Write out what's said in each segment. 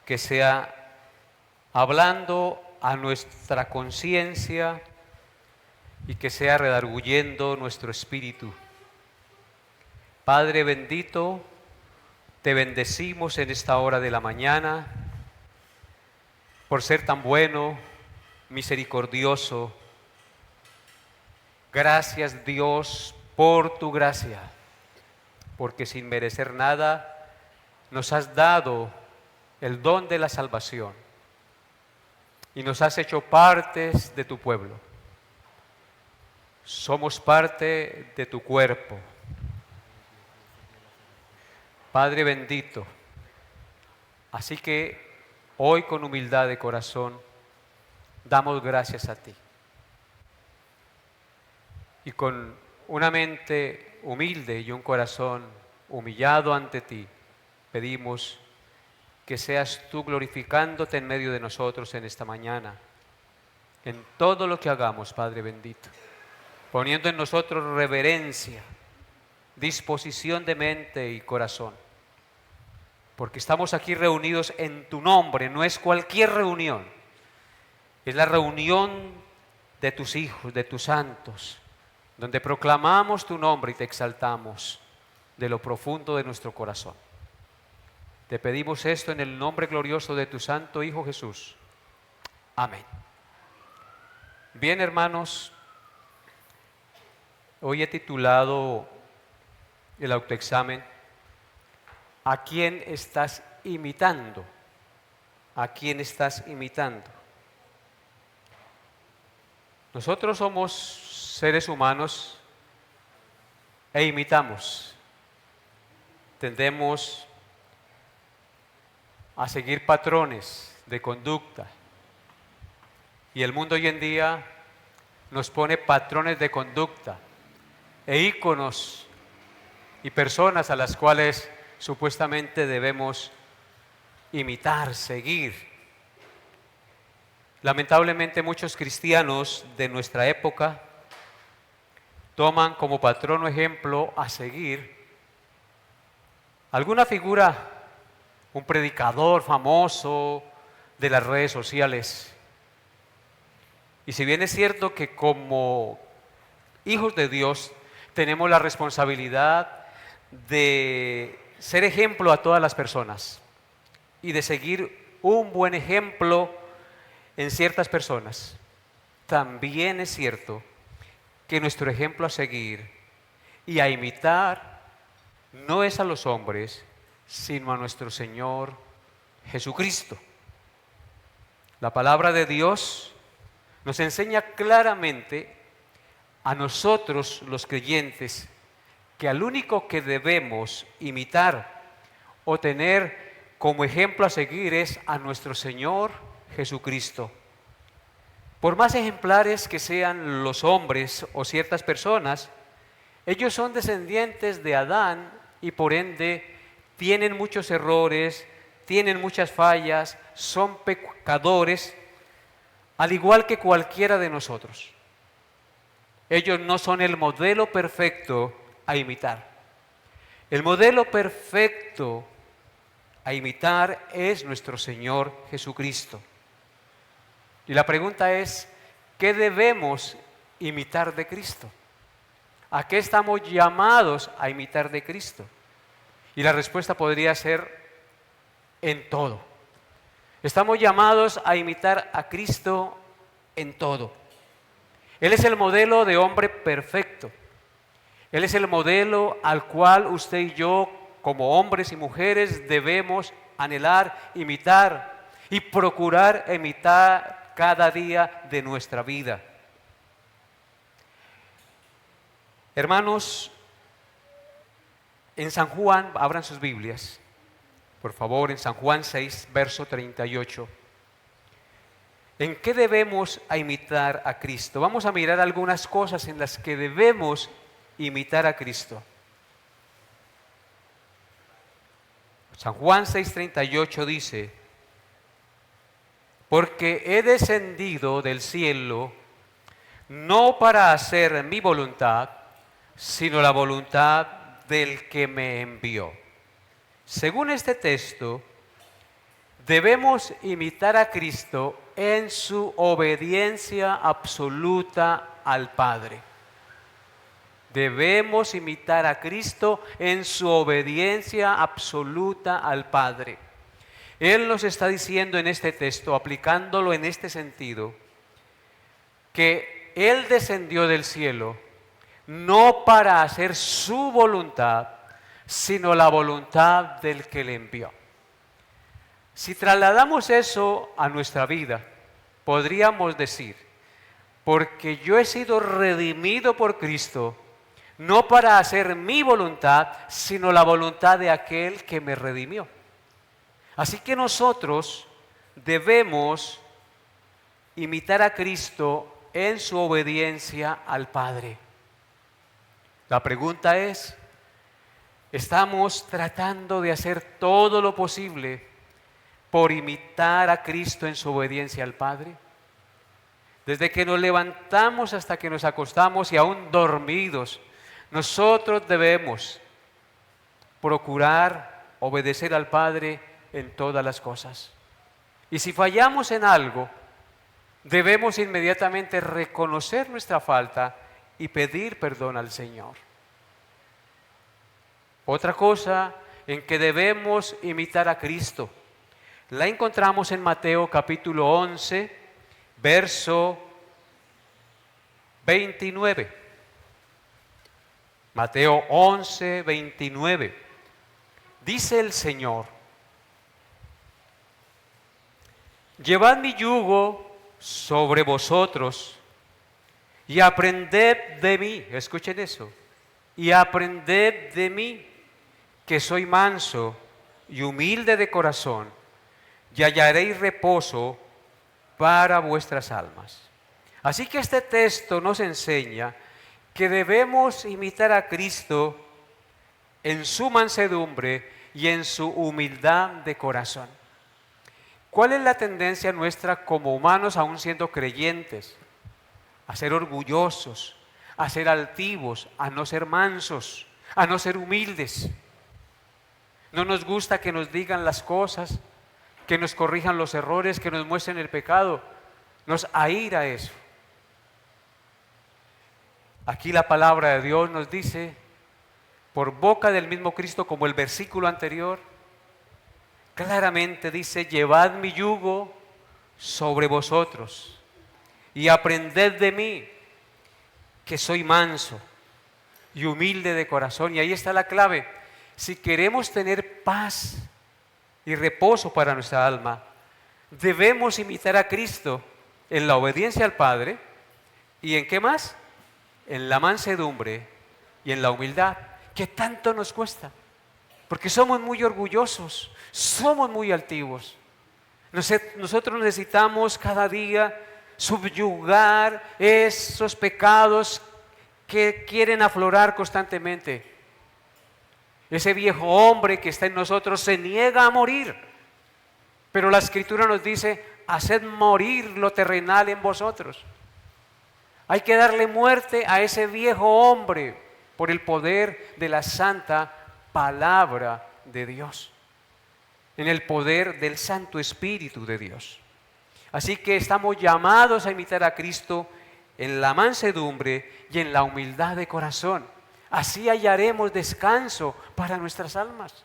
que sea hablando a nuestra conciencia y que sea redarguyendo nuestro espíritu. Padre bendito, te bendecimos en esta hora de la mañana por ser tan bueno, misericordioso. Gracias, Dios, por tu gracia, porque sin merecer nada nos has dado el don de la salvación y nos has hecho partes de tu pueblo. Somos parte de tu cuerpo. Padre bendito, así que hoy con humildad de corazón damos gracias a ti. Y con una mente humilde y un corazón humillado ante ti, pedimos que seas tú glorificándote en medio de nosotros en esta mañana, en todo lo que hagamos, Padre bendito, poniendo en nosotros reverencia, disposición de mente y corazón, porque estamos aquí reunidos en tu nombre, no es cualquier reunión, es la reunión de tus hijos, de tus santos, donde proclamamos tu nombre y te exaltamos de lo profundo de nuestro corazón. Te pedimos esto en el nombre glorioso de tu Santo Hijo Jesús. Amén. Bien, hermanos, hoy he titulado el autoexamen ¿a quién estás imitando? ¿A quién estás imitando? Nosotros somos seres humanos e imitamos. Tendemos a seguir patrones de conducta. Y el mundo hoy en día nos pone patrones de conducta e íconos y personas a las cuales supuestamente debemos imitar, seguir. Lamentablemente muchos cristianos de nuestra época toman como patrón o ejemplo a seguir alguna figura, un predicador famoso de las redes sociales. Y si bien es cierto que como hijos de Dios tenemos la responsabilidad de ser ejemplo a todas las personas y de seguir un buen ejemplo en ciertas personas, también es cierto que nuestro ejemplo a seguir y a imitar no es a los hombres, sino a nuestro Señor Jesucristo. La palabra de Dios nos enseña claramente a nosotros los creyentes que al único que debemos imitar o tener como ejemplo a seguir es a nuestro Señor Jesucristo. Por más ejemplares que sean los hombres o ciertas personas, ellos son descendientes de Adán y por ende tienen muchos errores, tienen muchas fallas, son pecadores, al igual que cualquiera de nosotros. Ellos no son el modelo perfecto a imitar. El modelo perfecto a imitar es nuestro Señor Jesucristo. Y la pregunta es, ¿qué debemos imitar de Cristo? ¿A qué estamos llamados a imitar de Cristo? Y la respuesta podría ser en todo. Estamos llamados a imitar a Cristo en todo. Él es el modelo de hombre perfecto. Él es el modelo al cual usted y yo, como hombres y mujeres, debemos anhelar, imitar y procurar imitar cada día de nuestra vida. Hermanos, en San Juan, abran sus Biblias, por favor, en San Juan 6, verso 38. ¿En qué debemos imitar a Cristo? Vamos a mirar algunas cosas en las que debemos imitar a Cristo. San Juan 6:38 dice: porque he descendido del cielo no para hacer mi voluntad, sino la voluntad del que me envió. Según este texto, Debemos imitar a Cristo en su obediencia absoluta al Padre. Debemos imitar a Cristo en su obediencia absoluta al Padre. Él nos está diciendo en este texto, aplicándolo en este sentido, que Él descendió del cielo no para hacer su voluntad, sino la voluntad del que le envió. Si trasladamos eso a nuestra vida, podríamos decir, porque yo he sido redimido por Cristo, no para hacer mi voluntad, sino la voluntad de aquel que me redimió. Así que nosotros debemos imitar a Cristo en su obediencia al Padre. La pregunta es, ¿estamos tratando de hacer todo lo posible por imitar a Cristo en su obediencia al Padre? Desde que nos levantamos hasta que nos acostamos y aún dormidos, nosotros debemos procurar obedecer al Padre en todas las cosas. Y si fallamos en algo, debemos inmediatamente reconocer nuestra falta y pedir perdón al Señor. Otra cosa en que debemos imitar a Cristo, la encontramos en Mateo capítulo 11, verso 29. Mateo 11, 29. Dice el Señor: llevad mi yugo sobre vosotros y aprended de mí. Escuchen eso. Y aprended de mí, que soy manso y humilde de corazón, y hallaréis reposo para vuestras almas. Así que este texto nos enseña que debemos imitar a Cristo en su mansedumbre y en su humildad de corazón. ¿Cuál es la tendencia nuestra como humanos, aún siendo creyentes? A ser orgullosos, a ser altivos, a no ser mansos, a no ser humildes. No nos gusta que nos digan las cosas, que nos corrijan los errores, que nos muestren el pecado. Nos aíra eso. Aquí la palabra de Dios nos dice, por boca del mismo Cristo, como el versículo anterior, claramente dice: llevad mi yugo sobre vosotros y aprended de mí, que soy manso y humilde de corazón. Y ahí está la clave. Si queremos tener paz y reposo para nuestra alma, debemos imitar a Cristo en la obediencia al Padre. ¿Y en qué más? En la mansedumbre y en la humildad, que tanto nos cuesta, porque somos muy orgullosos, somos muy altivos. Nosotros necesitamos cada día subyugar esos pecados que quieren aflorar constantemente. Ese viejo hombre que está en nosotros se niega a morir, pero la Escritura nos dice: haced morir lo terrenal en vosotros. Hay que darle muerte a ese viejo hombre por el poder de la santa palabra de Dios, en el poder del Santo Espíritu de Dios. Así que estamos llamados a imitar a Cristo en la mansedumbre y en la humildad de corazón. Así hallaremos descanso para nuestras almas.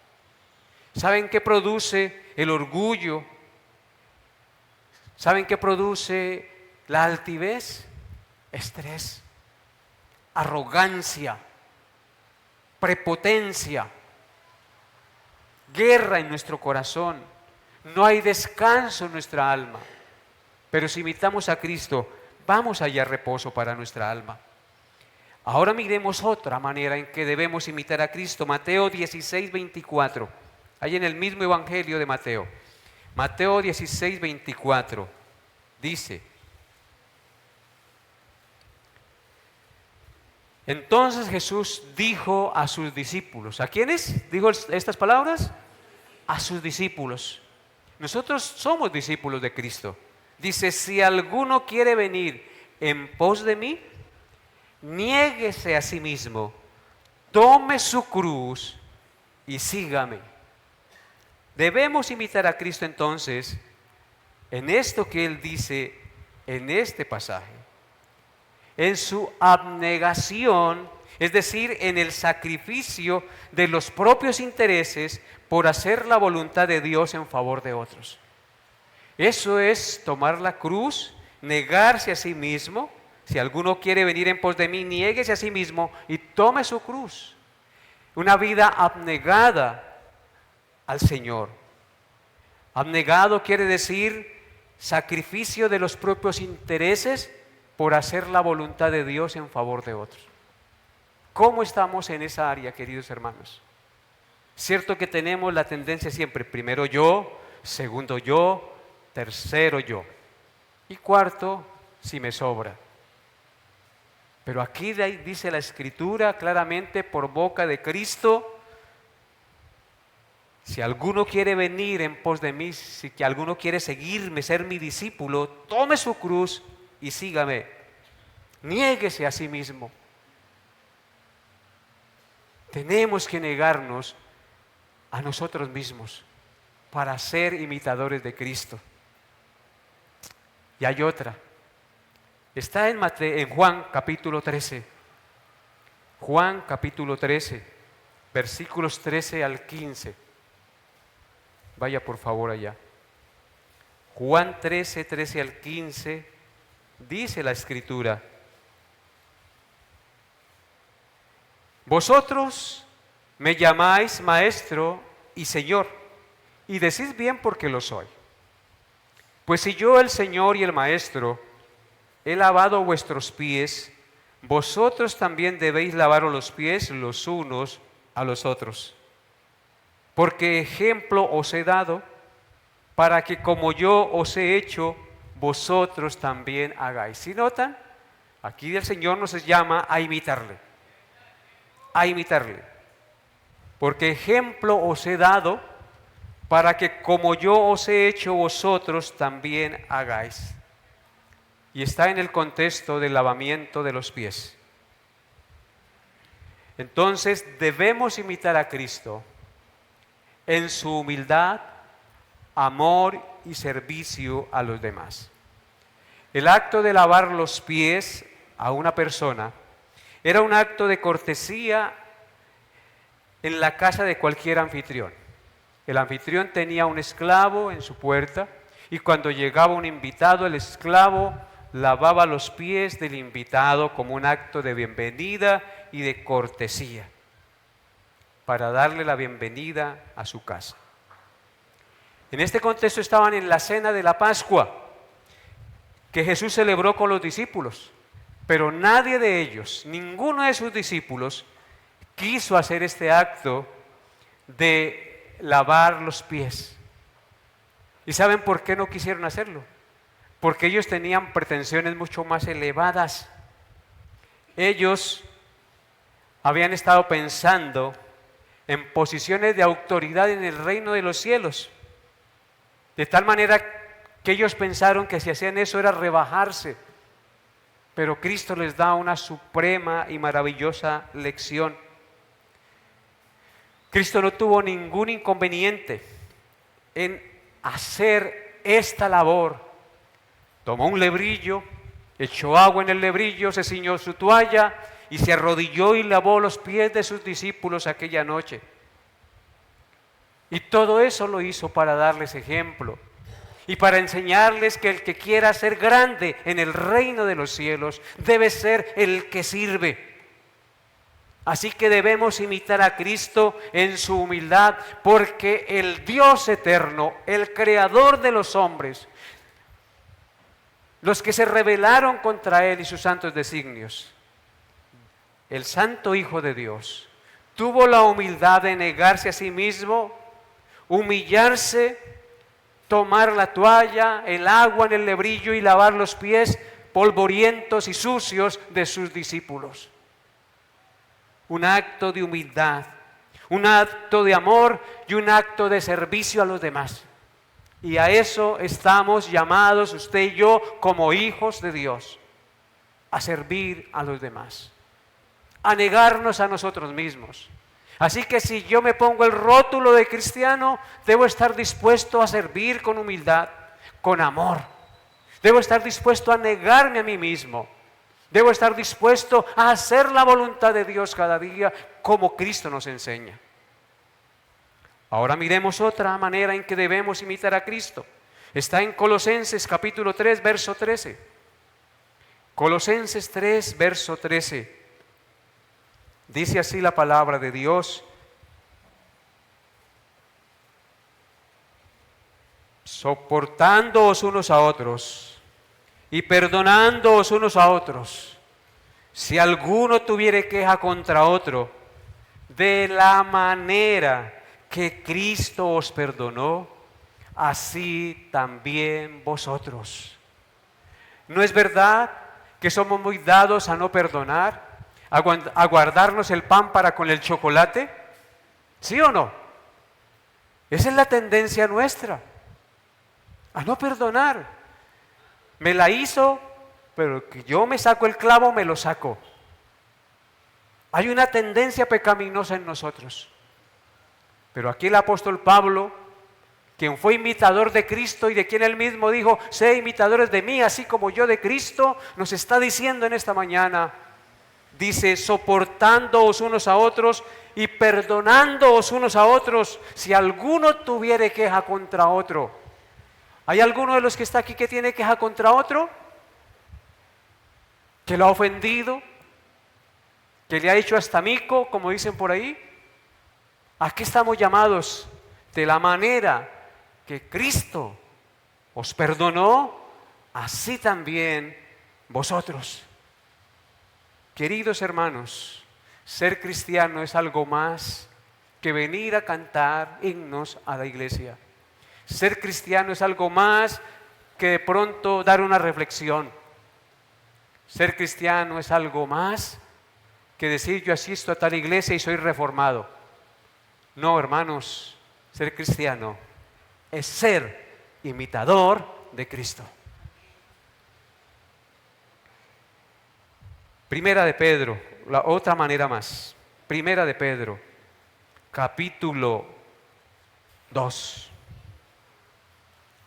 ¿Saben qué produce el orgullo? ¿Saben qué produce la altivez? Estrés, arrogancia, prepotencia, guerra en nuestro corazón. No hay descanso en nuestra alma. Pero si imitamos a Cristo, vamos a hallar reposo para nuestra alma. Ahora miremos otra manera en que debemos imitar a Cristo. Mateo 16, 24. Ahí en el mismo Evangelio de Mateo. Mateo 16, 24. Dice: entonces Jesús dijo a sus discípulos. ¿A quiénes dijo estas palabras? A sus discípulos. Nosotros somos discípulos de Cristo. Dice: si alguno quiere venir en pos de mí, niéguese a sí mismo, tome su cruz y sígame. Debemos imitar a Cristo entonces en esto que Él dice en este pasaje, en su abnegación, es decir, en el sacrificio de los propios intereses por hacer la voluntad de Dios en favor de otros. Eso es tomar la cruz, negarse a sí mismo. Si alguno quiere venir en pos de mí, niéguese a sí mismo y tome su cruz. Una vida abnegada al Señor. Abnegado quiere decir sacrificio de los propios intereses por hacer la voluntad de Dios en favor de otros. ¿Cómo estamos en esa área, queridos hermanos? Cierto que tenemos la tendencia siempre, primero yo, segundo yo, tercero yo y cuarto si me sobra. Pero aquí dice la Escritura claramente por boca de Cristo: si alguno quiere venir en pos de mí, si que alguno quiere seguirme, ser mi discípulo, tome su cruz y sígame. Niéguese a sí mismo. Tenemos que negarnos a nosotros mismos para ser imitadores de Cristo. Y hay otra. Está en Juan capítulo 13. Juan capítulo 13, versículos 13 al 15. Vaya por favor allá. Juan 13, 13 al 15, dice la Escritura: vosotros me llamáis Maestro y Señor, y decís bien porque lo soy. Pues si yo, el Señor y el Maestro, he lavado vuestros pies, vosotros también debéis lavaros los pies los unos a los otros. Porque ejemplo os he dado, para que como yo os he hecho, vosotros también hagáis. ¿Sí notan? Aquí el Señor nos llama a imitarle. A imitarle. Porque ejemplo os he dado, para que como yo os he hecho, vosotros también hagáis. Y está en el contexto del lavamiento de los pies. Entonces debemos imitar a Cristo en su humildad, amor y servicio a los demás. El acto de lavar los pies a una persona era un acto de cortesía en la casa de cualquier anfitrión. El anfitrión tenía un esclavo en su puerta y cuando llegaba un invitado, el esclavo lavaba los pies del invitado como un acto de bienvenida y de cortesía, para darle la bienvenida a su casa. En este contexto estaban en la cena de la Pascua, que Jesús celebró con los discípulos, pero nadie de ellos, ninguno de sus discípulos, quiso hacer este acto de lavar los pies. ¿Y saben por qué no quisieron hacerlo? Porque ellos tenían pretensiones mucho más elevadas. Ellos habían estado pensando en posiciones de autoridad en el reino de los cielos, de tal manera que ellos pensaron que si hacían eso era rebajarse. Pero Cristo les da una suprema y maravillosa lección. Cristo no tuvo ningún inconveniente en hacer esta labor. Tomó un lebrillo, echó agua en el lebrillo, se ciñó su toalla y se arrodilló y lavó los pies de sus discípulos aquella noche. Y todo eso lo hizo para darles ejemplo y para enseñarles que el que quiera ser grande en el reino de los cielos debe ser el que sirve. Así que debemos imitar a Cristo en su humildad, porque el Dios eterno, el creador de los hombres, los que se rebelaron contra Él y sus santos designios, el Santo Hijo de Dios, tuvo la humildad de negarse a sí mismo, humillarse, tomar la toalla, el agua en el lebrillo y lavar los pies polvorientos y sucios de sus discípulos. Un acto de humildad, un acto de amor y un acto de servicio a los demás. Y a eso estamos llamados usted y yo como hijos de Dios, a servir a los demás, a negarnos a nosotros mismos, Así que si yo me pongo el rótulo de cristiano, debo estar dispuesto a servir con humildad, con amor. Debo estar dispuesto a negarme a mí mismo. Debo estar dispuesto a hacer la voluntad de Dios cada día como Cristo nos enseña. Ahora miremos otra manera en que debemos imitar a Cristo. Está en Colosenses capítulo 3, verso 13. Colosenses 3, verso 13. Dice así la palabra de Dios: soportándoos unos a otros y perdonándoos unos a otros, si alguno tuviere queja contra otro, de la manera que Cristo os perdonó, así también vosotros. ¿No es verdad que somos muy dados a no perdonar, a guardarnos el pan para con el chocolate? ¿Sí o no? Esa es la tendencia nuestra, a no perdonar. Me la hizo, pero que yo me saco el clavo, me lo saco. Hay una tendencia pecaminosa en nosotros. Pero aquí el apóstol Pablo, quien fue imitador de Cristo y de quien él mismo dijo, sé imitadores de mí, así como yo de Cristo, nos está diciendo en esta mañana, dice, soportándoos unos a otros y perdonándoos unos a otros, si alguno tuviere queja contra otro. ¿Hay alguno de los que está aquí que tiene queja contra otro? ¿Que lo ha ofendido? ¿Que le ha hecho hasta mico, como dicen por ahí? Aquí estamos llamados de la manera que Cristo os perdonó, así también vosotros. Queridos hermanos, ser cristiano es algo más que venir a cantar himnos a la iglesia. Ser cristiano es algo más que de pronto dar una reflexión. Ser cristiano es algo más que decir yo asisto a tal iglesia y soy reformado. No, hermanos, ser cristiano es ser imitador de Cristo. Primera de Pedro, la otra manera más. Primera de Pedro, capítulo 2.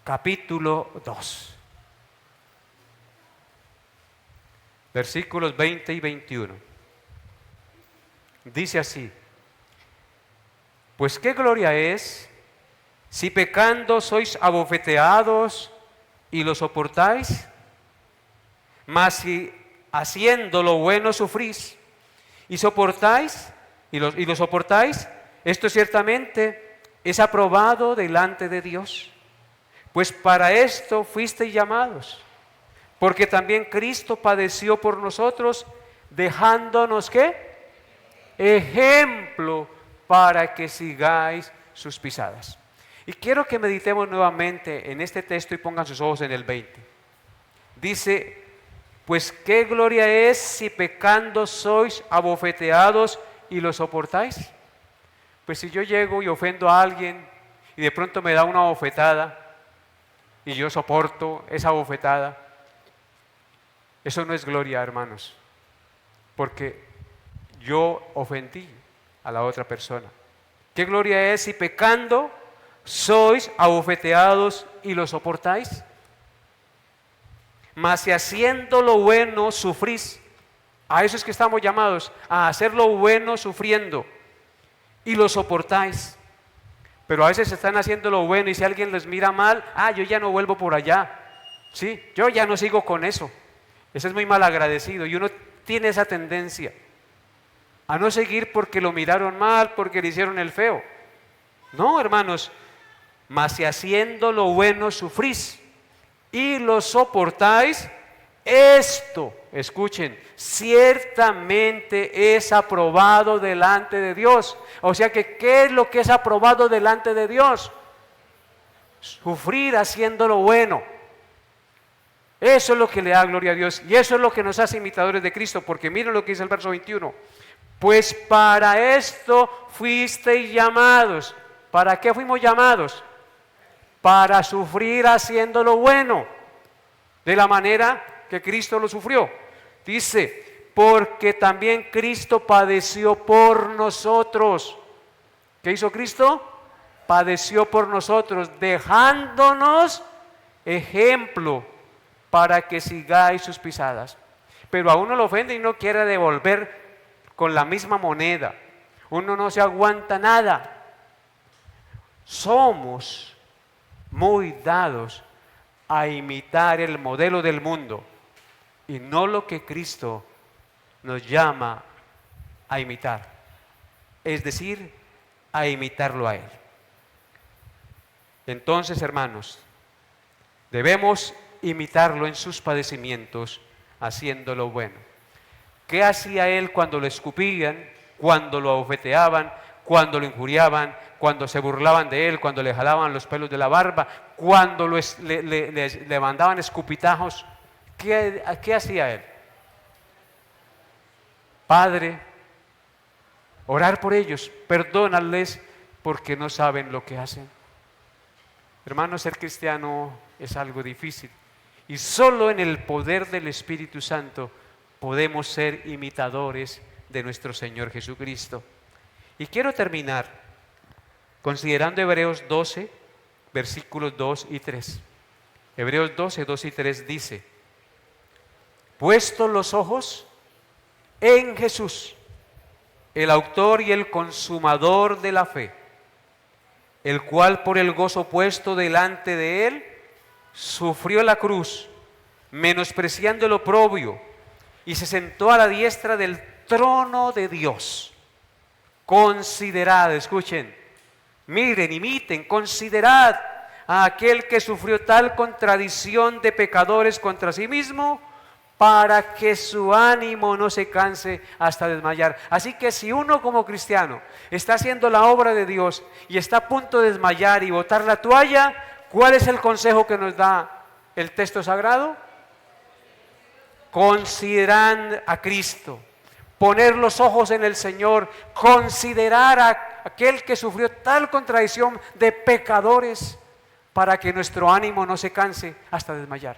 Capítulo 2. Versículos 20 y 21. Dice así: pues qué gloria es si pecando sois abofeteados y lo soportáis, mas si haciendo lo bueno sufrís y soportáis y lo soportáis, esto ciertamente es aprobado delante de Dios. Pues para esto fuisteis llamados, porque también Cristo padeció por nosotros, dejándonos ¿qué? Ejemplo para que sigáis sus pisadas. Y quiero que meditemos nuevamente en este texto y pongan sus ojos en el 20. Dice, pues qué gloria es si pecando sois abofeteados y lo soportáis. Pues si yo llego y ofendo a alguien y de pronto me da una bofetada y yo soporto esa bofetada, eso no es gloria, hermanos, porque yo ofendí a la otra persona. ¿Qué gloria es si pecando sois abofeteados y lo soportáis? Mas si haciendo lo bueno sufrís, a eso es que estamos llamados, a hacer lo bueno sufriendo, y lo soportáis. Pero a veces están haciendo lo bueno y si alguien les mira mal, yo ya no vuelvo por allá, ¿sí? Yo ya no sigo con eso. Eso es muy mal agradecido y uno tiene esa tendencia a no seguir porque lo miraron mal, porque le hicieron el feo. No, hermanos, mas si haciendo lo bueno sufrís y lo soportáis, esto, escuchen, ciertamente es aprobado delante de Dios. O sea que, ¿qué es lo que es aprobado delante de Dios? Sufrir haciendo lo bueno. Eso es lo que le da gloria a Dios y eso es lo que nos hace imitadores de Cristo, porque miren lo que dice el verso 21. Pues para esto fuisteis llamados. ¿Para qué fuimos llamados? Para sufrir haciendo lo bueno, de la manera que Cristo lo sufrió. Dice, porque también Cristo padeció por nosotros. ¿Qué hizo Cristo? Padeció por nosotros, dejándonos ejemplo para que sigáis sus pisadas. Pero a uno lo ofende y no quiere devolver con la misma moneda. Uno no se aguanta nada. Somos muy dados a imitar el modelo del mundo y no lo que Cristo nos llama a imitar, es decir, a imitarlo a Él. Entonces, hermanos, debemos imitarlo en sus padecimientos, haciendo lo bueno. ¿Qué hacía Él cuando lo escupían, cuando lo abofeteaban, cuando lo injuriaban, cuando se burlaban de Él, cuando le jalaban los pelos de la barba, cuando le mandaban escupitajos? ¿Qué hacía Él? Padre, orar por ellos, perdónales porque no saben lo que hacen. Hermanos, ser cristiano es algo difícil y solo en el poder del Espíritu Santo podemos ser imitadores de nuestro Señor Jesucristo. Y quiero terminar considerando Hebreos 12, versículos 2 y 3. Hebreos 12, 2 y 3 dice: puestos los ojos en Jesús, el autor y el consumador de la fe, el cual por el gozo puesto delante de él, sufrió la cruz, menospreciando el oprobio, y se sentó a la diestra del trono de Dios. Considerad, escuchen, miren, imiten, considerad a aquel que sufrió tal contradicción de pecadores contra sí mismo, para que su ánimo no se canse hasta desmayar. Así que si uno como cristiano está haciendo la obra de Dios y está a punto de desmayar y botar la toalla, ¿cuál es el consejo que nos da el texto sagrado? Considerar a Cristo, poner los ojos en el Señor, considerar a aquel que sufrió tal contradicción de pecadores, para que nuestro ánimo no se canse hasta desmayar.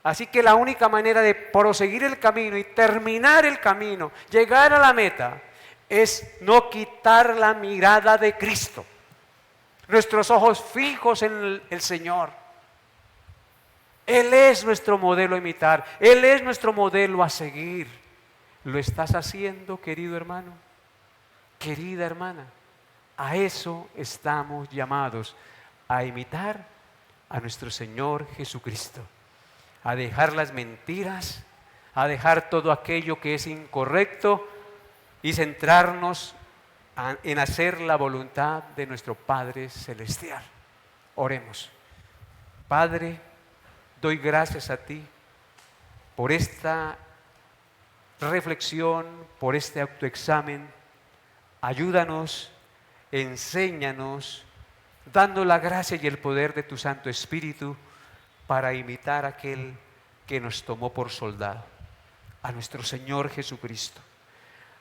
Así que la única manera de proseguir el camino y terminar el camino, llegar a la meta, es no quitar la mirada de Cristo. Nuestros ojos fijos en el Señor. Él es nuestro modelo a imitar. Él es nuestro modelo a seguir. ¿Lo estás haciendo, querido hermano? Querida hermana. A eso estamos llamados, a imitar a nuestro Señor Jesucristo. A dejar las mentiras, a dejar todo aquello que es incorrecto y centrarnos en hacer la voluntad de nuestro Padre Celestial. Oremos. Padre, doy gracias a ti por esta reflexión, por este autoexamen. Ayúdanos, enséñanos, dando la gracia y el poder de tu Santo Espíritu, para imitar a aquel que nos tomó por soldado, a nuestro Señor Jesucristo,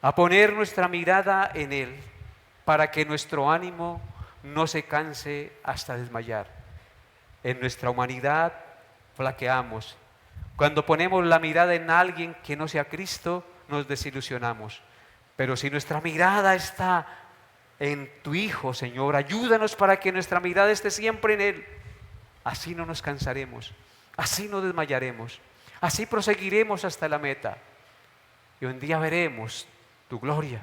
a poner nuestra mirada en Él, para que nuestro ánimo no se canse hasta desmayar. En nuestra humanidad flaqueamos. Cuando ponemos la mirada en alguien que no sea Cristo, nos desilusionamos. Pero si nuestra mirada está en tu Hijo, Señor, ayúdanos para que nuestra mirada esté siempre en Él. Así no nos cansaremos, así no desmayaremos, así proseguiremos hasta la meta. Y un día veremos tu gloria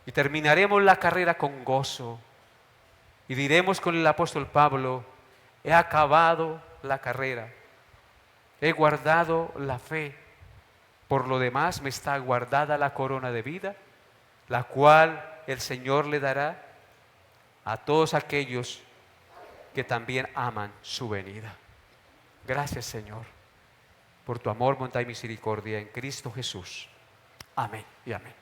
y terminaremos la carrera con gozo. Y diremos con el apóstol Pablo: he acabado la carrera, he guardado la fe. Por lo demás me está guardada la corona de vida, la cual el Señor le dará a todos aquellos que también aman su venida. Gracias, Señor, por tu amor, bondad y misericordia en Cristo Jesús. Amén y amén.